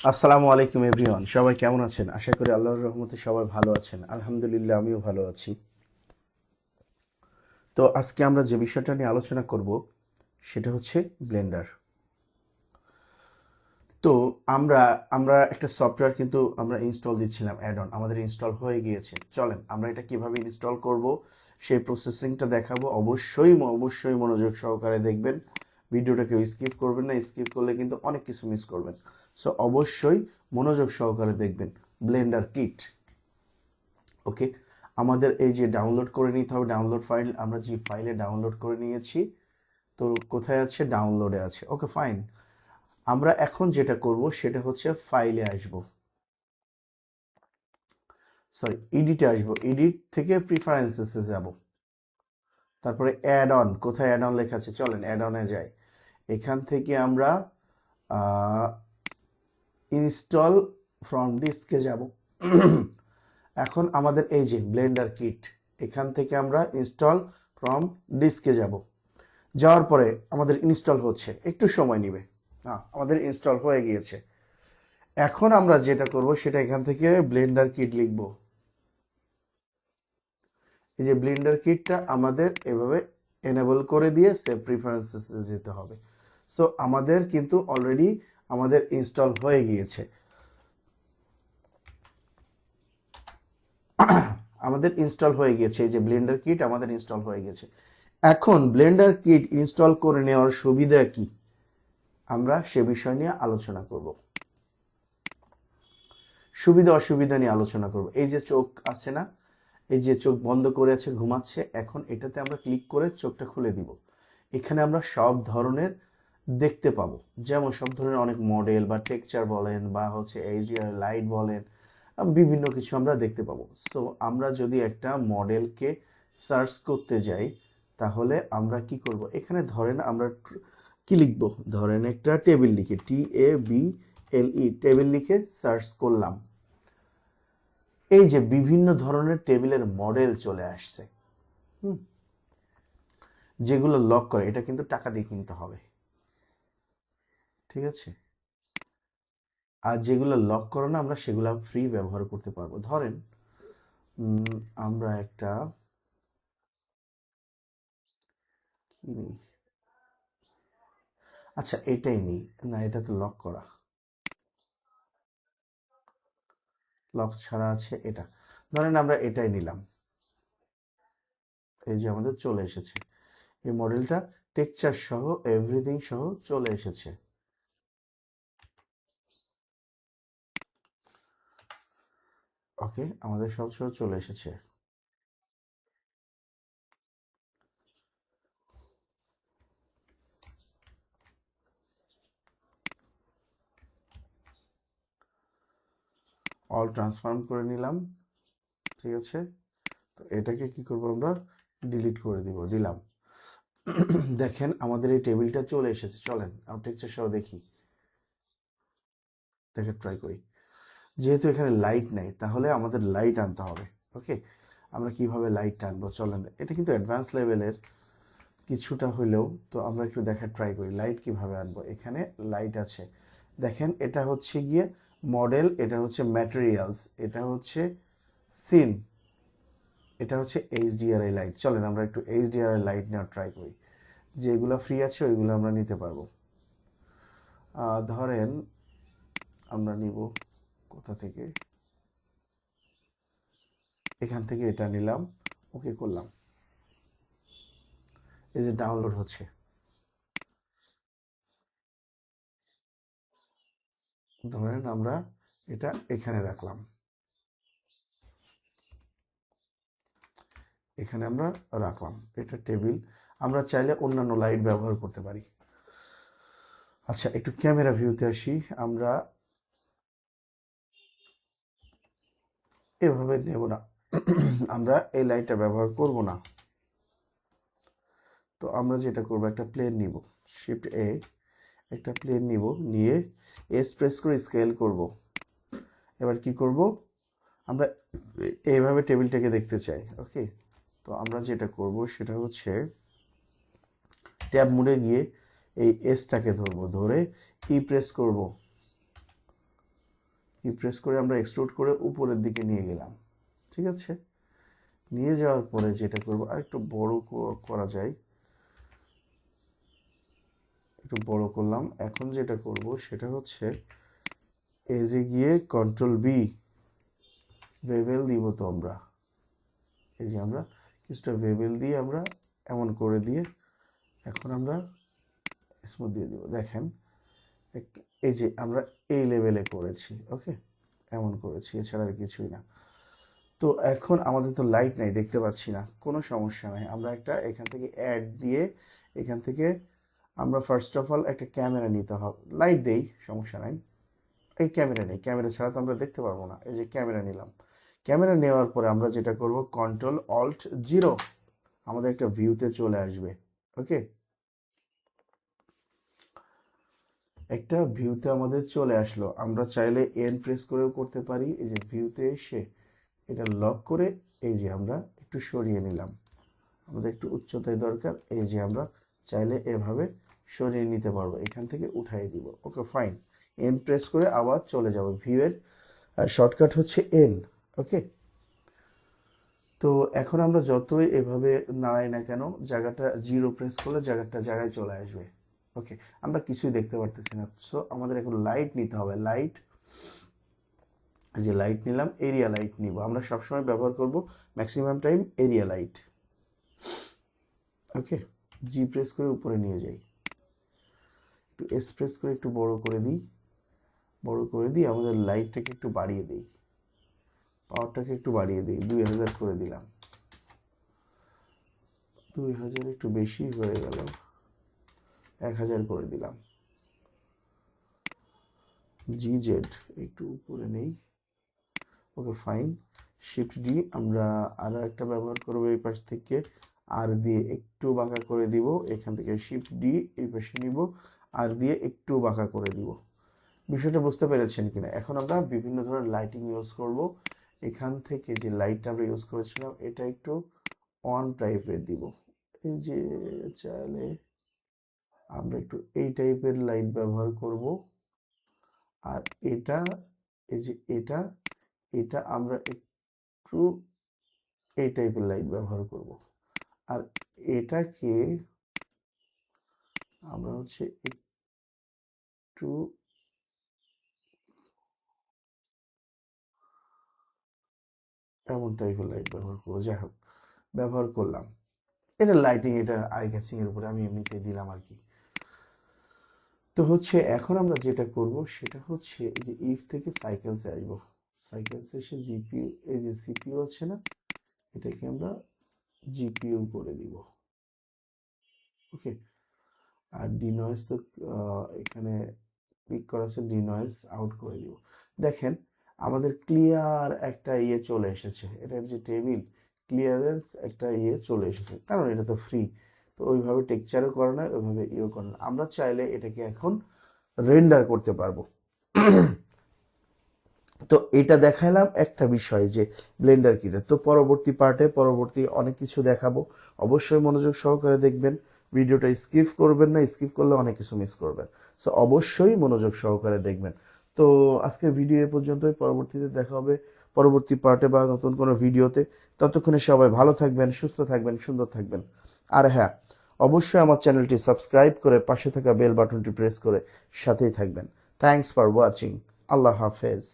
আসসালামু আলাইকুম এভরিওয়ান, সবাই কেমন আছেন? আশা করি আল্লাহর রহমতে সবাই ভালো আছেন। আলহামদুলিল্লাহ, আমিও ভালো আছি। তো আজকে আমরা যে বিষয়টা নিয়ে আলোচনা করব সেটা হচ্ছে ব্লেন্ডার। তো আমরা আমরা একটা সফটওয়্যার কিন্তু আমরা ইনস্টল দিচ্ছিলাম, অ্যাড অন আমাদের ইনস্টল হয়ে গিয়েছে। চলেন আমরা এটা কিভাবে ইনস্টল করব সেই প্রসেসিংটা দেখাবো। অবশ্যই মনোযোগ সহকারে দেখবেন, ভিডিওটা কেউ স্কিপ করবেন না। স্কিপ করলে কিন্তু অনেক কিছু মিস করবেন। সো অবশ্যই মনোযোগ সহকারে দেখবেন। ব্লেন্ডার কিট, ওকে। আমাদের এই যে ডাউনলোড করে নিতে হবে ডাউনলোড ফাইল, আমরা যে ফাইলে ডাউনলোড করে নিয়েছি। তো কোথায় আছে? ডাউনলোডে আছে। ওকে, ফাইন। আমরা এখন যেটা করব সেটা হচ্ছে ফাইলে আসব, সরি এডিটে আসব। এডিট থেকে প্রিফারেন্সেসে যাব, তারপরে অ্যাড অন। কোথায় অ্যাড অন লেখা আছে? চলেন অ্যাড অনে যাই। এখান থেকে আমরা ইনস্টল ফ্রম ডিস্কে যাব। এখন আমাদের এই যে ব্লেন্ডার কিট, এখান থেকে আমরা ইনস্টল ফ্রম ডিস্কে যাব। যাওয়ার পরে আমাদের ইনস্টল হচ্ছে, একটু সময় নেবে। আমাদের ইনস্টল হয়ে গিয়েছে। এখন আমরা যেটা করব সেটা এখান থেকে ব্লেন্ডার কিট লিখব। এই যে ব্লেন্ডার কিটটা আমাদের এভাবে এনেবল করে দিয়ে সেভ প্রিফারেন্সেসে যেতে হবে। সো আমাদের কিন্তু অলরেডি আমাদের ইনস্টল হয়ে গিয়েছে। আমাদের ইনস্টল হয়ে গিয়েছে, এই যে ব্লেন্ডার কিট আমাদের ইনস্টল হয়ে গেছে। এখন ব্লেন্ডার কিট ইনস্টল করে নেওয়ার সুবিধা কি, আমরা সে বিষয় নিয়ে আলোচনা করব। সুবিধা অসুবিধা নিয়ে আলোচনা করব। এই যে চোখ আছে না, এই যে চোখ বন্ধ করে আছে, ঘুমাচ্ছে, এখন এটাতে আমরা ক্লিক করে চোখটা খুলে দিব। এখানে আমরা সব ধরনের দেখতে পাবো, যেমন সব ধরনের অনেক মডেল বা টেক্সচার বলেন বা হচ্ছে এইচডিআর লাইট বলেন, বিভিন্ন কিছু আমরা দেখতে পাবো। সো আমরা যদি একটা মডেলকে সার্চ করতে যাই, তাহলে আমরা কি করব? এখানে ধরেন আমরা কি লিখব? ধরেন একটা টেবিল লিখে, TABLE, টেবিল লিখে সার্চ করলাম। এই যে বিভিন্ন ধরনের টেবিলের মডেল চলে আসছে, হুম, যেগুলো লক করে। এটা কিন্তু টাকা দিয়ে কিনতে হবে, ঠিক আছে? আর যেগুলো লক করে না, আমরা সেগুলো ফ্রি ব্যবহার করতে পারবো। ধরেন আমরা একটা কি নিই? আচ্ছা, এটাই নিই না, এটা তো লক করা, লক ছাড়া আছে এটা। ধরেন আমরা এটাই নিলাম। এই যে আমাদের চলে এসেছে এই মডেলটা, টেক্সচার সহ এভরিথিং সহ চলে এসেছে। ওকে, আমাদের সব সহ চলে এসেছে। অল ট্রান্সফর্ম করে নিলাম, ঠিক আছে। তো এটাকে কি করব? আমরা ডিলিট করে দিলাম। দেখেন আমাদের এই টেবিলটা চলে এসেছে। চলেন আমরা টেক্সচার সহ দেখি, দেখে ট্রাই করি। যেহেতু এখানে লাইট নেই, তাহলে আমাদের লাইট আনতে হবে। ওকে, আমরা কিভাবে লাইট আনবো? চলেন, এটা কিন্তু অ্যাডভান্স লেভেলের কিছুটা হলেও, তো আমরা একটু দেখার ট্রাই করি লাইট কিভাবে আনবো। এখানে লাইট আছে, দেখেন এটা হচ্ছে গিয়ে মডেল, এটা হচ্ছে ম্যাটেরিয়ালস, এটা হচ্ছে সিন, এটা হচ্ছে এইচডিআরআই লাইট। চলেন আমরা একটু এইচডিআরআই লাইট নেওয়ার ট্রাই করি। যেগুলো ফ্রি আছে ওইগুলো আমরা নিতে পারবো। ধরেন আমরা নিব কোথা থেকে, এখান থেকে এটা নিলাম, ওকে করলাম। এই যে ডাউনলোড হচ্ছে, ধরেন আমরা এটা এখানে রাখলাম, এখানে আমরা রাখলাম, এটা টেবিল। আমরা চাইলে অন্যান্য লাইট ব্যবহার করতে পারি। আচ্ছা, একটু ক্যামেরা ভিউতে আসি। আমরা এভাবে নেব না, আমরা এই লাইটটা ব্যবহার করব না। তো আমরা যেটা করব, একটা প্লেন নিব, শিফট A, একটা প্লেন নিব, নিয়ে এস প্রেস করে স্কেল করব। এবার কি করব? আমরা এইভাবে টেবিলটাকে দেখতে চাই, ওকে। তো আমরা যেটা করব সেটা হচ্ছে ট্যাব মোডে গিয়ে এই এসটাকে ধরবো, ধরে প্রেস করব। ই প্রেস করে আমরা এক্সট্রুড করে উপরের দিকে নিয়ে গেলাম। ঠিক আছে, নিয়ে যাওয়ার পরে যেটা করব, আর একটু বড় করা যায়, একটু বড় করলাম। এখন যেটা করব সেটা হচ্ছে এজে গিয়ে কন্ট্রোল বি, বেভেল দিব। তো আমরা এই যে আমরা কিছুটা বেভেল দিয়ে আমরা এমন করে দিয়ে এখন আমরা স্মুথ দিয়ে দিব। দেখেন একটু, এই যে আমরা এই লেভেলে করেছি, ওকে, এমন করেছি, এছাড়া আর কিছুই না। তো এখন আমাদের তো লাইট নাই, দেখতে পাচ্ছি না, কোনো সমস্যা নাই। আমরা একটা এখান থেকে অ্যাড দিয়ে এখান থেকে আমরা ফার্স্ট অফ অল একটা ক্যামেরা নিতে হবে। লাইট দেই, সমস্যা নাই। এই ক্যামেরা নেই, ক্যামেরা ছাড়া তো আমরা দেখতে পারবো না। এই যে ক্যামেরা নিলাম, ক্যামেরা নেওয়ার পরে আমরা যেটা করব কন্ট্রোল অল্ট 0, আমাদের একটা ভিউতে চলে আসবে। ওকে, একটা ভিউতে আমাদের চলে আসলো। আমরা চাইলে এন প্রেস করেও করতে পারি। এই যে ভিউতে এসে এটা লক করে এই যে আমরা একটু সরিয়ে নিলাম, আমাদের একটু উচ্চতায় দরকার, এই যে আমরা চাইলে এভাবে সরিয়ে নিতে পারবো, এখান থেকে উঠাই দিব। ওকে ফাইন, এন প্রেস করে আবার চলে যাব। ভিউ এর শর্টকাট হচ্ছে এন। ওকে, তো এখন আমরা যতই এভাবে নাড়াই না কেন, জায়গাটা 0 প্রেস করলে জায়গাটা জায়গায় চলে আসবে। ওকে, আমরা কিছুই দেখতে পারতেছি না। সো আমাদের এখন লাইট নিতে হবে। লাইট, যে লাইট নিলাম, এরিয়া লাইট নিব। আমরা সবসময় ব্যবহার করব ম্যাক্সিমাম টাইম এরিয়া লাইট। ওকে, জি প্রেস করে উপরে নিয়ে যাই, একটু এস প্রেস করে একটু বড় করে দিই, বড় করে দিই। আমাদের লাইটটাকে একটু বাড়িয়ে দিই, পাওয়ারটাকে একটু বাড়িয়ে দিই, 2000 করে দিলাম। 2000 একটু বেশি হয়ে গেল, 1000 করে দিলাম। জি জেড একটু উপরে নেই। Okay fine, shift D. আমরা আরও একটা ব্যবহার করবো এই পাশ থেকে, আর দিয়ে একটু বাঁকা করে দিব। এখান থেকে শিফট ডি এই পাশে নিব, আর দিয়ে একটু বাঁকা করে দিব। বিষয়টা বুঝতে পেরেছেন কিনা? এখন আমরা বিভিন্ন ধরনের লাইটিং ইউজ করব। এখান থেকে যে লাইটটা আমরা ইউজ করেছিলাম এটা একটু অন টাইপের দিব। এই যে চাইলে আমরা একটু এই টাইপের লাইট ব্যবহার করব। আর এটা, এই যে এটা, এটা আমরা একটু এই টাইপের লাইট ব্যবহার করব। আর এটাকে আমরা হচ্ছে একটু এমন টাইপের লাইট ব্যবহার করবো। যাই হোক, ব্যবহার করলাম। এটা লাইটিং, এটা আই ক্যাচিং এর উপরে আমি এমনিতে দিলাম আর কি। তো হচ্ছে এখন আমরা যেটা করব সেটা হচ্ছে এই যে ইফ থেকে সাইকেলসে আসবো। সাইকেলসে এসে জিপিইউ, এই যে সিপিইউ আছে না, এটাকে আমরা জিপিইউ করে দিব। ওকে, আর ডিনয়েজ তো এখানে ক্লিক করা আছে, ডিনয়েজ আউট করে দিব। দেখেন আমাদের ক্লিয়ার একটা ইয়ে চলে এসেছে, এটার যে টেবিল ক্লিয়ারেন্স একটা ইয়ে চলে এসেছে, কারণ এটা তো ফ্রি। তো ওইভাবে টেকচারও করে না, ওইভাবে ইয়েও করে না। আমরা চাইলে এটাকে এখন রেন্ডার করতে পারবো। তো এটা দেখালাম একটা বিষয় যে ব্লেন্ডার কিটা। তো পরবর্তী পার্টে পরবর্তী অনেক কিছু দেখাবো, অবশ্যই মনোযোগ সহকারে দেখবেন। ভিডিওটা স্কিপ করবেন না, স্কিপ করলে অনেক কিছু মিস করবেন। সো অবশ্যই মনোযোগ সহকারে দেখবেন। তো আজকের ভিডিও এ পর্যন্তই, পরবর্তীতে দেখা হবে পরবর্তী পার্টে বা নতুন কোনো ভিডিওতে। ততক্ষণে সবাই ভালো থাকবেন, সুস্থ থাকবেন, সুন্দর থাকবেন। আর হ্যাঁ, অবশ্যই আমার চ্যানেলটি সাবস্ক্রাইব করে পাশে থাকা বেল বাটনটি প্রেস করে সাথেই থাকবেন। Thanks for watching. আল্লাহ হাফেজ।